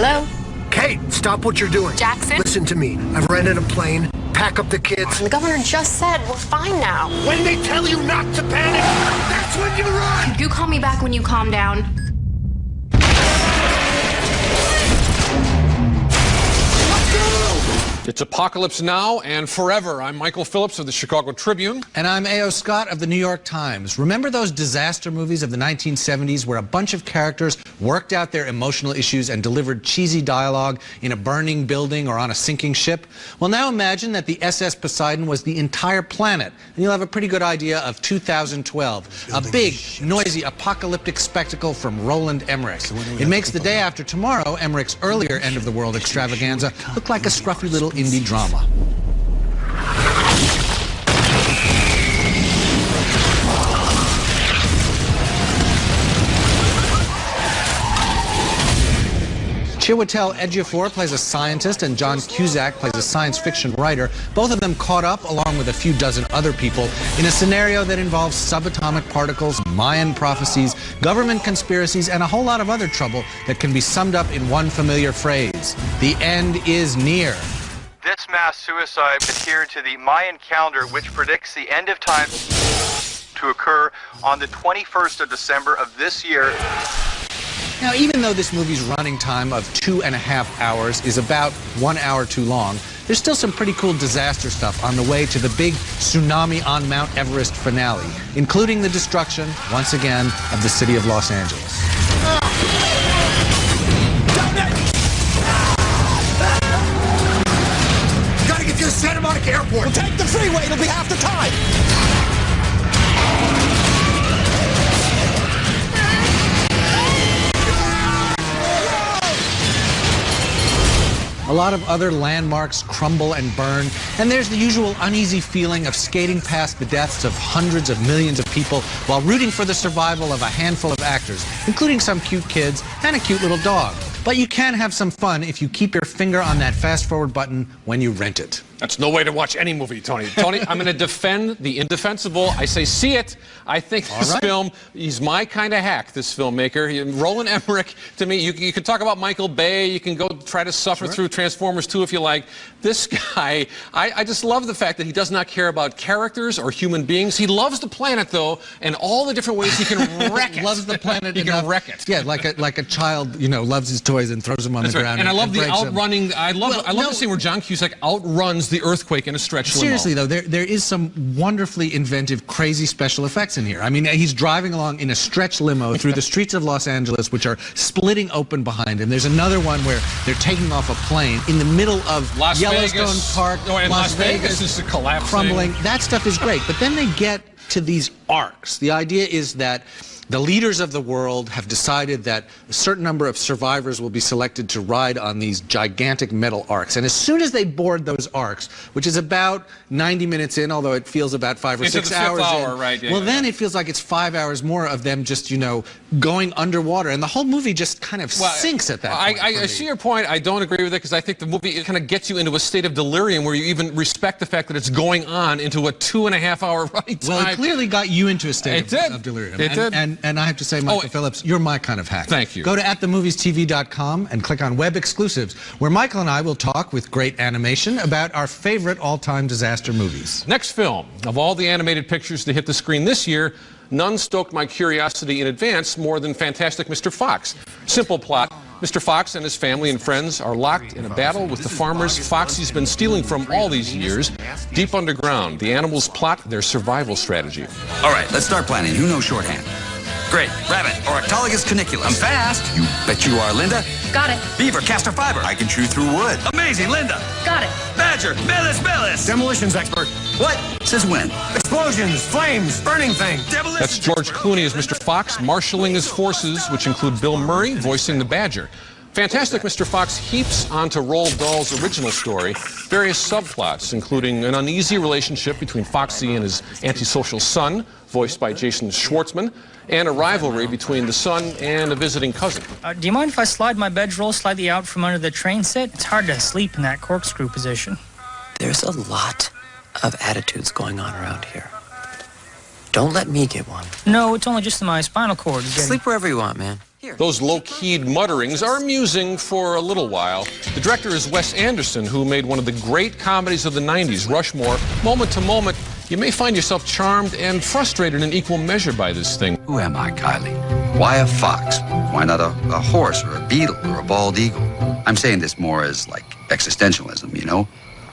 Hello? Kate, stop what you're doing. Jackson? Listen to me. I've rented a plane. Pack up the kids. The governor just said we're fine now. When they tell you not to panic, that's when you run! You call me back when you calm down. It's Apocalypse Now and Forever. I'm Michael Phillips of the Chicago Tribune. And I'm A.O. Scott of the New York Times. Remember those disaster movies of the 1970s where a bunch of characters worked out their emotional issues and delivered cheesy dialogue in a burning building or on a sinking ship? Well, now imagine that the SS Poseidon was the entire planet, and you'll have a pretty good idea of 2012. A big, noisy, apocalyptic spectacle from Roland Emmerich. It makes The Day After Tomorrow, Emmerich's earlier end-of-the-world extravaganza, look like a scruffy little indie drama. Chiwetel Ejiofor plays a scientist and John Cusack plays a science fiction writer, both of them caught up, along with a few dozen other people, in a scenario that involves subatomic particles, Mayan prophecies, government conspiracies, and a whole lot of other trouble that can be summed up in one familiar phrase: the end is near. This mass suicide adhered to the Mayan calendar, which predicts the end of time to occur on the 21st of December of this year. Now, even though this movie's running time of 2.5 hours is about 1 hour too long, there's still some pretty cool disaster stuff on the way to the big tsunami on Mount Everest finale, including the destruction, once again, of the city of Los Angeles. Gotta get to the Santa Monica Airport! We'll take the freeway, it'll be half the time! A lot of other landmarks crumble and burn, and there's the usual uneasy feeling of skating past the deaths of hundreds of millions of people while rooting for the survival of a handful of actors, including some cute kids and a cute little dog. But you can have some fun if you keep your finger on that fast-forward button when you rent it. That's no way to watch any movie, Tony. Tony, I'm going to defend the indefensible. I say see it. I think this film, he's my kind of hack, this filmmaker. Roland Emmerich, to me, you can talk about Michael Bay. You can go try to suffer through Transformers 2 if you like. This guy, I just love the fact that he does not care about characters or human beings. He loves the planet, though, and all the different ways he can wreck it. Loves the planet He can wreck it. Yeah, like a child, you know, loves his toys and throws them on the ground. And I love the breaks outrunning. I love the scene where John Cusack outruns the earthquake in a stretch limo. Seriously, though, there is some wonderfully inventive, crazy special effects in here. I mean, he's driving along in a stretch limo through the streets of Los Angeles, which are splitting open behind him. There's another one where they're taking off a plane in the middle of Yellowstone Park. Oh, and Las Vegas is collapsing. Crumbling. That stuff is great. But then they get to these arcs. The idea is that the leaders of the world have decided that a certain number of survivors will be selected to ride on these gigantic metal arcs. And as soon as they board those arcs, which is about 90 minutes in, although it feels about 5 or 6 hours in, then it feels like it's 5 hours more of them just, you know, going underwater. And the whole movie just kind of sinks at that point. I see your point. I don't agree with it because I think the movie, it kind of gets you into a state of delirium where you even respect the fact that it's going on into a 2.5 hour ride time. Well, it clearly got you into a state of delirium. It did. And I have to say, Michael Phillips, you're my kind of hack. Thank you. Go to atthemoviestv.com and click on Web Exclusives, where Michael and I will talk with great animation about our favorite all-time disaster movies. Next film. Of all the animated pictures to hit the screen this year, none stoked my curiosity in advance more than Fantastic Mr. Fox. Simple plot. Mr. Fox and his family and friends are locked in a battle with the farmers Foxy's been stealing from all these years. Deep underground, the animals plot their survival strategy. All right, let's start planning. Who knows shorthand? Great. Rabbit, Oroctologous cuniculus. I'm fast. You bet you are, Linda. Got it. Beaver, castor fiber. I can chew through wood. Amazing, Linda. Got it. Badger, Melis. Demolitions expert. What? Says when? Explosions, flames, burning thing. Demolitions. That's George Clooney as Mr. Fox, marshalling his forces, which include Bill Murray voicing the Badger. Fantastic Mr. Fox heaps onto Roald Dahl's original story various subplots, including an uneasy relationship between Foxy and his antisocial son, voiced by Jason Schwartzman, and a rivalry between the son and a visiting cousin. Do you mind if I slide my bedroll slightly out from under the train set? It's hard to sleep in that corkscrew position. There's a lot of attitudes going on around here. Don't let me get one. No, it's only just my spinal cord. Sleep wherever you want, man. Those low-keyed mutterings are amusing for a little while. The director is Wes Anderson, who made one of the great comedies of the 90s, Rushmore. Moment to moment, you may find yourself charmed and frustrated in equal measure by this thing. Who am I, Kylie? Why a fox? Why not a horse or a beetle or a bald eagle? I'm saying this more as like existentialism, you know?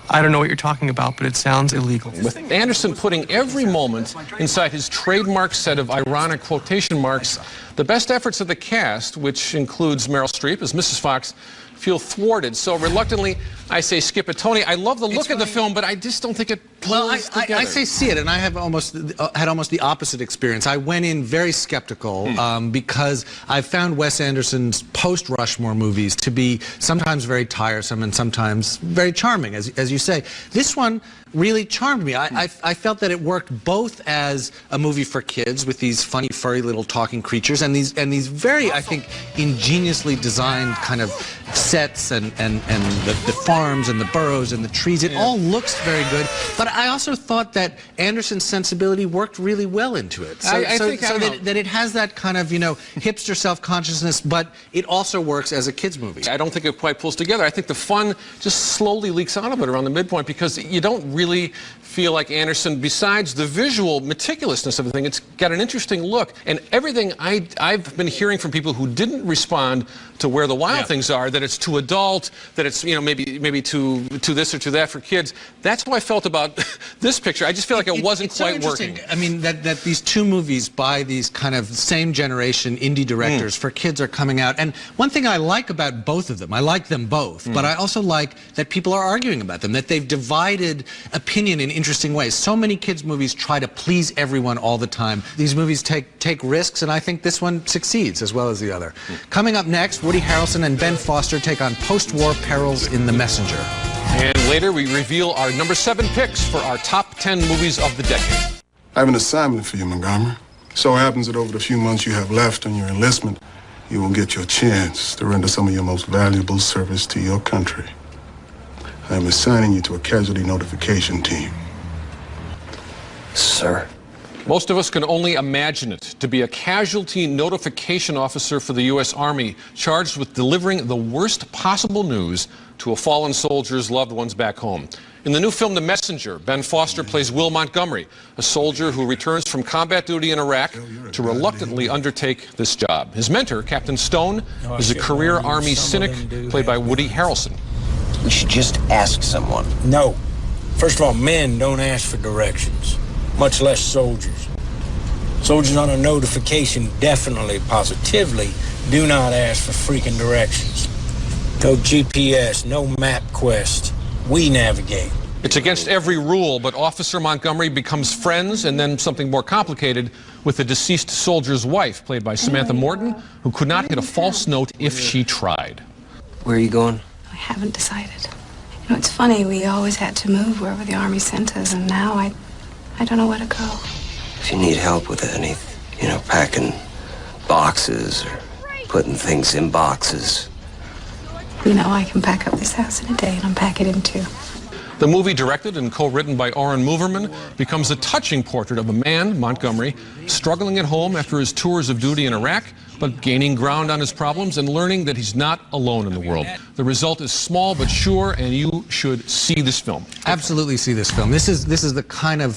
I don't know what you're talking about, but it sounds illegal. With Anderson putting every moment inside his trademark set of ironic quotation marks, the best efforts of the cast, which includes Meryl Streep as Mrs. Fox, feel thwarted. So reluctantly, I say skip it. Tony, I love the look of the film, but I just don't think it pulls together. I say see it, and I have had almost the opposite experience. I went in very skeptical because I found Wes Anderson's post-Rushmore movies to be sometimes very tiresome and sometimes very charming, as you say. This one really charmed me. I felt that it worked both as a movie for kids with these funny, furry little talking creatures and these very, I think, ingeniously designed kind of sets and the farms and the burrows and the trees. It all looks very good, but I also thought that Anderson's sensibility worked really well into it. So that it has that kind of, you know, hipster self-consciousness, but it also works as a kids movie. I don't think it quite pulls together. I think the fun just slowly leaks out of it around the midpoint because you don't really feel like Anderson, besides the visual meticulousness of the thing, it's got an interesting look. And everything I've been hearing from people who didn't respond to Where the Wild Things Are, that it's too adult, that it's, you know, maybe too this or too that for kids. That's how I felt about this picture. I just feel like it wasn't quite working. I mean, that these two movies by these kind of same generation indie directors for kids are coming out. And one thing I like about both of them, I like them both, but I also like that people are arguing about them, that they've divided opinion in interesting ways. So many kids' movies try to please everyone all the time. These movies take risks, and I think this one succeeds as well as the other. Coming up next, Woody Harrelson and Ben Foster take on post-war perils in The Messenger. And later, we reveal our number 7 picks for our top 10 movies of the decade. I have an assignment for you, Montgomery. So happens that over the few months you have left on your enlistment, you will get your chance to render some of your most valuable service to your country. I am assigning you to a casualty notification team. Sir. Most of us can only imagine it, to be a casualty notification officer for the U.S. Army, charged with delivering the worst possible news to a fallen soldier's loved ones back home. In the new film, The Messenger, Ben Foster plays Will Montgomery, a soldier who returns from combat duty in Iraq to reluctantly undertake this job. His mentor, Captain Stone, is a career Army cynic played by Woody Harrelson. We should just ask someone. No. First of all, men don't ask for directions, much less soldiers. Soldiers on a notification definitely, positively, do not ask for freaking directions. No GPS, no map quest. We navigate. It's against every rule, but Officer Montgomery becomes friends and then something more complicated with the deceased soldier's wife, played by Samantha Morton, who could not hit a false note if she tried. Where are you going? I haven't decided. You know, it's funny, we always had to move wherever the Army sent us, and now I don't know where to go. If you need help with any, you know, packing boxes or putting things in boxes. You know, I can pack up this house in a day and unpack it in 2. The movie, directed and co-written by Oren Moverman, becomes a touching portrait of a man, Montgomery, struggling at home after his tours of duty in Iraq, but gaining ground on his problems and learning that he's not alone in the world. The result is small but sure, and you should see this film. Absolutely see this film. This is the kind of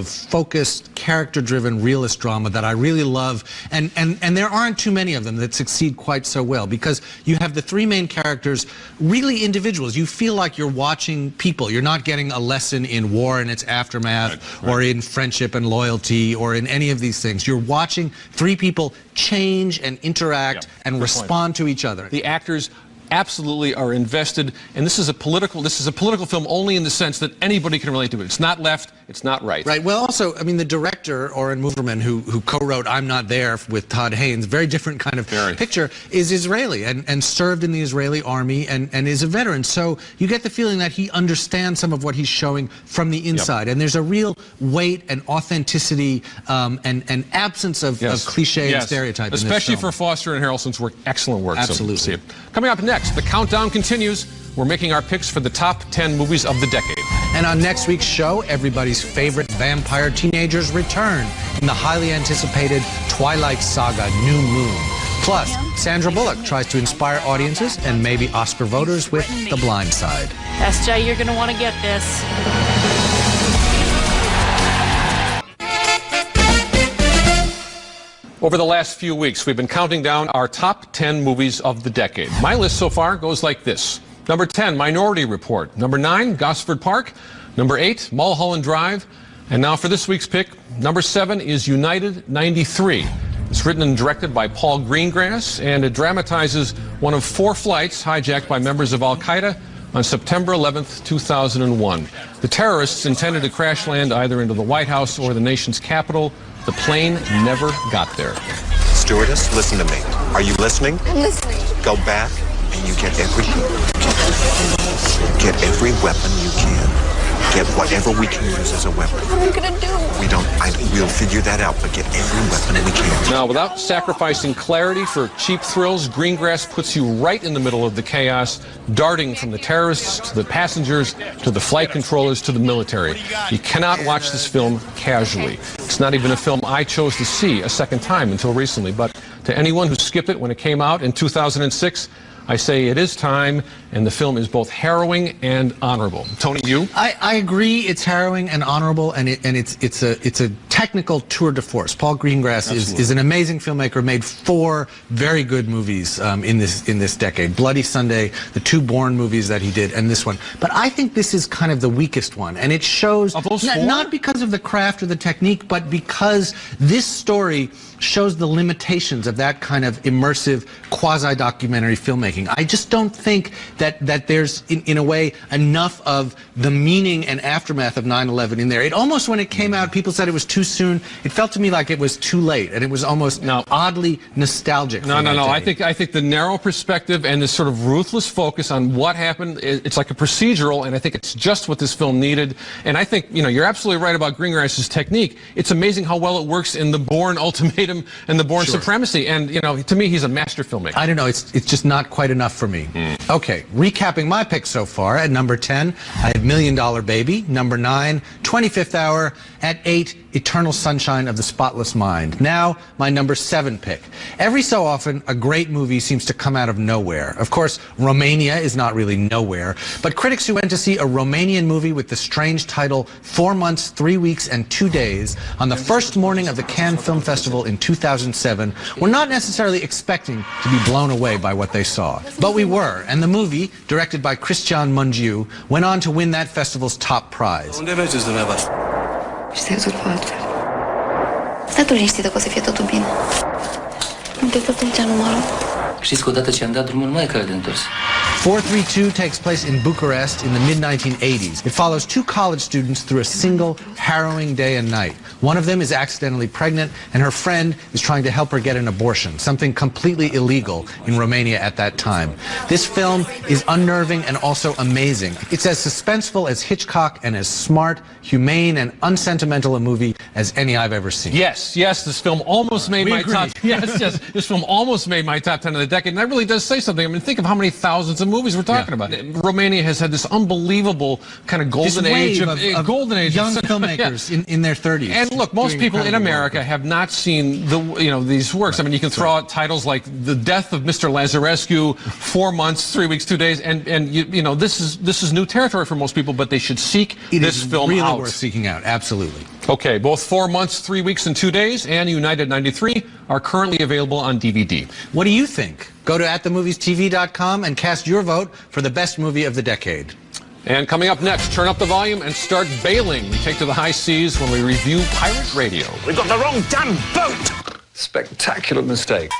focused, character-driven, realist drama that I really love, and there aren't too many of them that succeed quite so well, because you have the 3 main characters, really individuals. You feel like you're watching people. You're not getting a lesson in war and its aftermath, or in friendship and loyalty, or in any of these things. You're watching 3 people change and interact and respond to each other. The actors absolutely are invested, and this is a political film only in the sense that anybody can relate to it. It's not left, it's not right. Right. Well, also, I mean, the director, Oren Moverman, who co-wrote I'm Not There with Todd Haynes, very different kind of picture, is Israeli and served in the Israeli army and is a veteran. So you get the feeling that he understands some of what he's showing from the inside. And there's a real weight and authenticity and absence of cliche and stereotype in this Especially film. for Foster and Harrelson's work. Excellent work. Absolutely. So see it. Coming up next, the countdown continues. We're making our picks for the top 10 movies of the decade. And on next week's show, everybody's favorite vampire teenagers return in the highly anticipated Twilight Saga: New Moon. Plus, Sandra Bullock tries to inspire audiences and maybe Oscar voters with The Blind Side. SJ, you're going to want to get this. Over the last few weeks, we've been counting down our top 10 movies of the decade. My list so far goes like this. Number 10, Minority Report. Number 9, Gosford Park. Number 8, Mulholland Drive. And now for this week's pick, number 7 is United 93. It's written and directed by Paul Greengrass, and it dramatizes one of 4 flights hijacked by members of Al-Qaeda on September 11th, 2001. The terrorists intended to crash land either into the White House or the nation's capital. The plane never got there. Stewardess, listen to me. Are you listening? I'm listening. Go back and you get every weapon you can. Get whatever we can use as a weapon. What are you gonna do? We'll figure that out, but get every weapon we can. Now, without sacrificing clarity for cheap thrills, Greengrass puts you right in the middle of the chaos, darting from the terrorists to the passengers to the flight controllers to the military. You cannot watch this film casually. It's not even a film I chose to see a second time until recently, but to anyone who skipped it when it came out in 2006, I say it is time, and the film is both harrowing and honorable. Tony, you? I agree. It's harrowing and honorable, and it's a technical tour de force. Paul Greengrass is an amazing filmmaker. Made 4 very good movies in this decade: Bloody Sunday, the 2 Bourne movies that he did, and this one. But I think this is kind of the weakest one, and it shows not because of the craft or the technique, but because this story shows the limitations of that kind of immersive quasi-documentary filmmaking. I just don't think that there's, in a way, enough of the meaning and aftermath of 9/11 in there. It almost, when it came out, people said it was too soon. It felt to me like it was too late, and it was almost oddly nostalgic. No. I think the narrow perspective and this sort of ruthless focus on what happened, it's like a procedural, and I think it's just what this film needed. And I think, you're absolutely right about Greengrass's technique. It's amazing how well it works in the Bourne Ultimatum and the Bourne Supremacy. And, to me, he's a master filmmaker. I don't know. It's just not quite enough for me. Okay, recapping my picks so far. At number 10, I have $1 Million Baby. Number 9, 25th Hour. At 8, Eternal Sunshine of the Spotless Mind. Now, my number 7 pick. Every so often, a great movie seems to come out of nowhere. Of course, Romania is not really nowhere, but critics who went to see a Romanian movie with the strange title 4 Months, 3 Weeks, and 2 Days on the first morning of the Cannes Film Festival in 2007 were not necessarily expecting to be blown away by what they saw. But we were, and the movie, directed by Cristian Mungiu, went on to win that festival's top prize. Și te-ai urcat altfel. Stai tu liniștită că o să fie totul bine. Nu te tot nici numărul. Știți că odată ce am dat drumul, nu mai e cale de întors. 432 takes place in Bucharest in the mid-1980s. It follows 2 college students through a single harrowing day and night. One of them is accidentally pregnant, and her friend is trying to help her get an abortion, something completely illegal in Romania at that time. This film is unnerving and also amazing. It's as suspenseful as Hitchcock and as smart, humane, and unsentimental a movie as any I've ever seen. Yes, this film almost made my top. Yes, this film almost made my top 10 of the decade, and that really does say something. I mean, think of how many thousands of movies we're talking about. Romania has had this unbelievable kind of golden age of young filmmakers in their 30s. And look, most people in America have not seen these works. I mean, you can throw out titles like The Death of Mr. Lazarescu, 4 Months, 3 Weeks, 2 Days, and this is new territory for most people, but they should seek this film really out. Worth seeking out, absolutely. Okay, both 4 Months, 3 Weeks, and 2 Days and United 93 are currently available on DVD. What do you think? Go to atthemoviestv.com and cast your vote for the best movie of the decade. And coming up next, turn up the volume and start bailing. We take to the high seas when we review Pirate Radio. We've got the wrong damn boat! Spectacular mistake.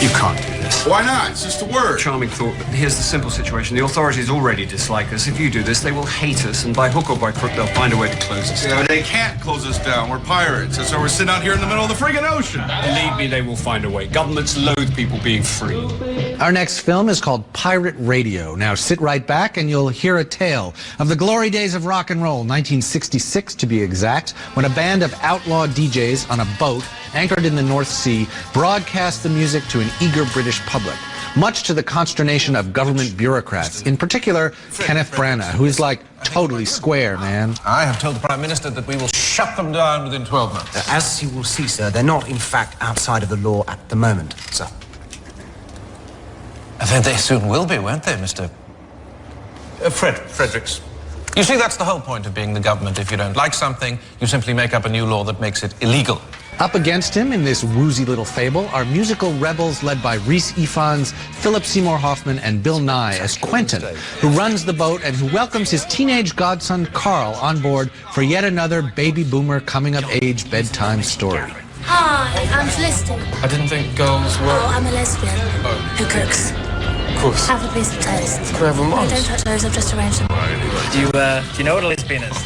You can't do this. Why not? It's just a word. Charming thought, but here's the simple situation. The authorities already dislike us. If you do this, they will hate us, and by hook or by crook, they'll find a way to close us down. Yeah, they can't close us down. We're pirates. That's why we're sitting out here in the middle of the friggin' ocean. Believe me, they will find a way. Governments loathe people being free. Our next film is called Pirate Radio. Now sit right back and you'll hear a tale of the glory days of rock and roll, 1966 to be exact, when a band of outlaw DJs on a boat anchored in the North Sea broadcast the music to an eager British public, much to the consternation of government bureaucrats, in particular Kenneth Branagh, who is like totally square, man. I have told the Prime Minister that we will shut them down within 12 months. As you will see, sir, they're not, in fact, outside of the law at the moment, sir. I think they soon will be, won't they, Mr. Fredericks? You see, that's the whole point of being the government. If you don't like something, you simply make up a new law that makes it illegal. Up against him in this woozy little fable are musical rebels led by Rhys Ifans, Philip Seymour Hoffman, and Bill Nye as Quentin, who runs the boat and who welcomes his teenage godson Carl on board for yet another baby boomer coming-of-age bedtime story. Hi, I'm Felicity. I didn't think girls were... Oh, I'm a lesbian who cooks. Of course. Have a piece of toast. Can I have a No, don't touch those, I've just arranged them. Do you know what a lesbian is?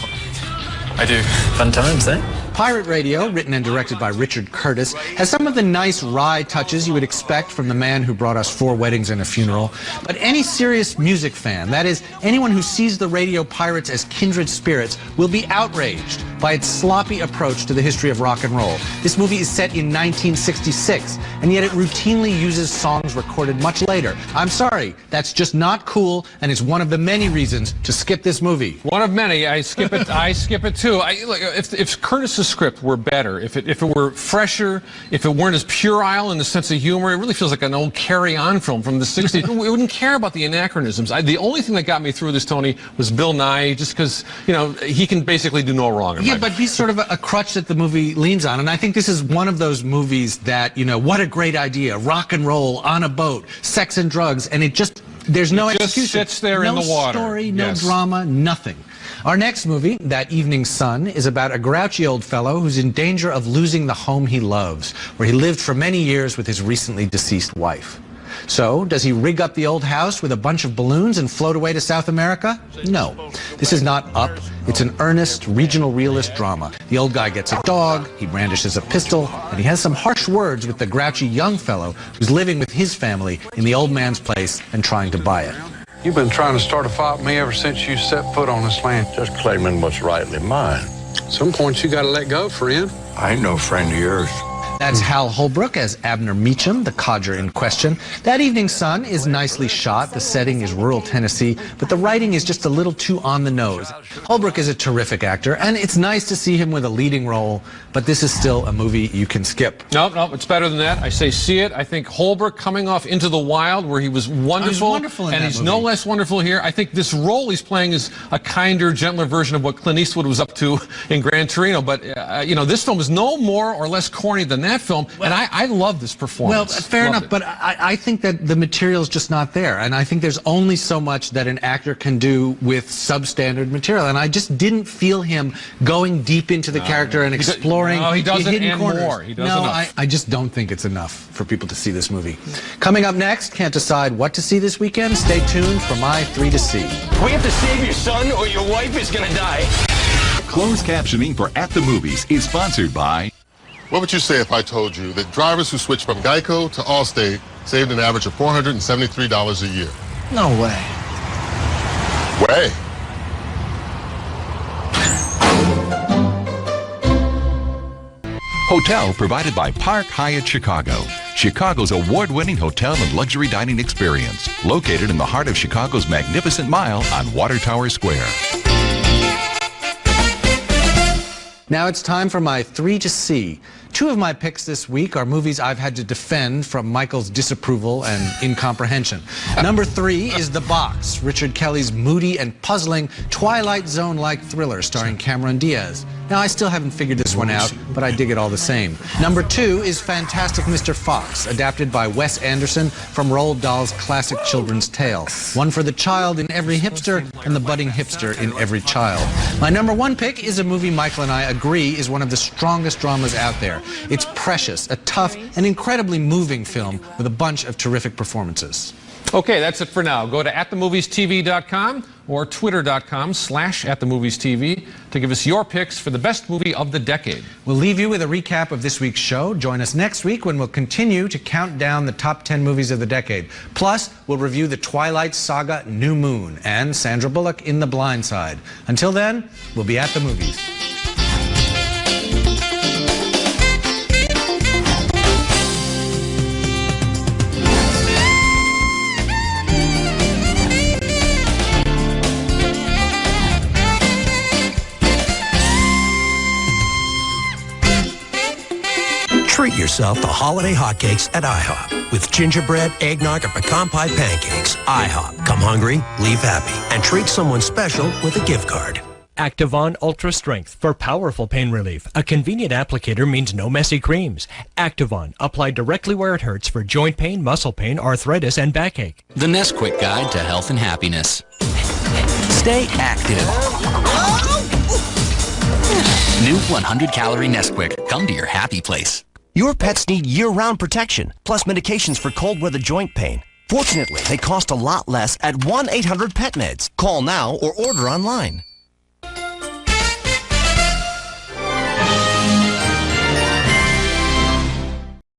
I do. Fun times, eh? Pirate Radio, written and directed by Richard Curtis, has some of the nice wry touches you would expect from the man who brought us 4 weddings and a funeral. But any serious music fan, that is, anyone who sees the radio pirates as kindred spirits, will be outraged by its sloppy approach to the history of rock and roll. This movie is set in 1966, and yet it routinely uses songs recorded much later. I'm sorry, that's just not cool, and it's one of the many reasons to skip this movie. One of many. I skip it. I skip it too. Look, if Curtis's script were better, if it were fresher, if it weren't as puerile in the sense of humor, it really feels like an old carry-on film from the 60s. We wouldn't care about the anachronisms. The only thing that got me through this, Tony, was Bill Nye, just because, you know, he can basically do no wrong. Yeah, but he's sort of a crutch that the movie leans on, and I think this is one of those movies that, you know, what a great idea, rock and roll, on a boat, sex and drugs, and it just, there's no execution. It just sits there in the water. No story, no drama, nothing. Our next movie, That Evening Sun, is about a grouchy old fellow who's in danger of losing the home he loves, where he lived for many years with his recently deceased wife. So, does he rig up the old house with a bunch of balloons and float away to South America? No. This is not Up. It's an earnest, regional realist drama. The old guy gets a dog, he brandishes a pistol, and he has some harsh words with the grouchy young fellow who's living with his family in the old man's place and trying to buy it. You've been trying to start a fight with me ever since you set foot on this land. Just claiming what's rightly mine. At some point, you gotta let go, friend. I ain't no friend of yours. That's Hal Holbrook as Abner Meacham, the codger in question. That Evening Sun is nicely shot. The setting is rural Tennessee, but the writing is just a little too on the nose. Holbrook is a terrific actor, and it's nice to see him with a leading role, but this is still a movie you can skip. No, it's better than that. I say see it. I think Holbrook coming off Into the Wild, where he was wonderful, and he's no less wonderful here. I think this role he's playing is a kinder, gentler version of what Clint Eastwood was up to in Gran Torino, but, you know, this film is no more or less corny than that film, and I love this performance. Well, fair enough, but I think that the material's just not there, and I think there's only so much that an actor can do with substandard material, and I just didn't feel him going deep into the character and exploring he doesn't, hidden and corners. more. He does enough. I just don't think it's enough for people to see this movie. Coming up next, can't decide what to see this weekend? Stay tuned for my 3 to see. We have to save your son or your wife is gonna die. Closed captioning for At the Movies is sponsored by... What would you say if I told you that drivers who switched from Geico to Allstate saved an average of $473 a year? No way. Way. Hotel provided by Park Hyatt Chicago, Chicago's award-winning hotel and luxury dining experience, located in the heart of Chicago's Magnificent Mile on Water Tower Square. Now it's time for my 3 to see. 2 of my picks this week are movies I've had to defend from Michael's disapproval and incomprehension. Number 3 is The Box, Richard Kelly's moody and puzzling Twilight Zone-like thriller starring Cameron Diaz. Now, I still haven't figured this one out, but I dig it all the same. Number 2 is Fantastic Mr. Fox, adapted by Wes Anderson from Roald Dahl's classic children's tale. One for the child in every hipster and the budding hipster in every child. My number 1 pick is a movie Michael and I agree is one of the strongest dramas out there. It's precious, a tough and incredibly moving film with a bunch of terrific performances. Okay, that's it for now. Go to atthemoviestv.com or twitter.com/atthemoviestv to give us your picks for the best movie of the decade. We'll leave you with a recap of this week's show. Join us next week when we'll continue to count down the top 10 movies of the decade. Plus, we'll review the Twilight Saga New Moon and Sandra Bullock in The Blind Side. Until then, we'll be at the movies. Treat yourself. yourself the holiday hotcakes at IHOP. With gingerbread, eggnog, or pecan pie pancakes. IHOP. Come hungry, leave happy, and treat someone special with a gift card. Activon Ultra Strength for powerful pain relief. A convenient applicator means no messy creams. Activon, applied directly where it hurts for joint pain, muscle pain, arthritis, and backache. The Nesquik Guide to Health and Happiness. Stay active. New 100-calorie Nesquik. Come to your happy place. Your pets need year-round protection, plus medications for cold weather joint pain. Fortunately, they cost a lot less at 1-800-PET-MEDS. Call now or order online.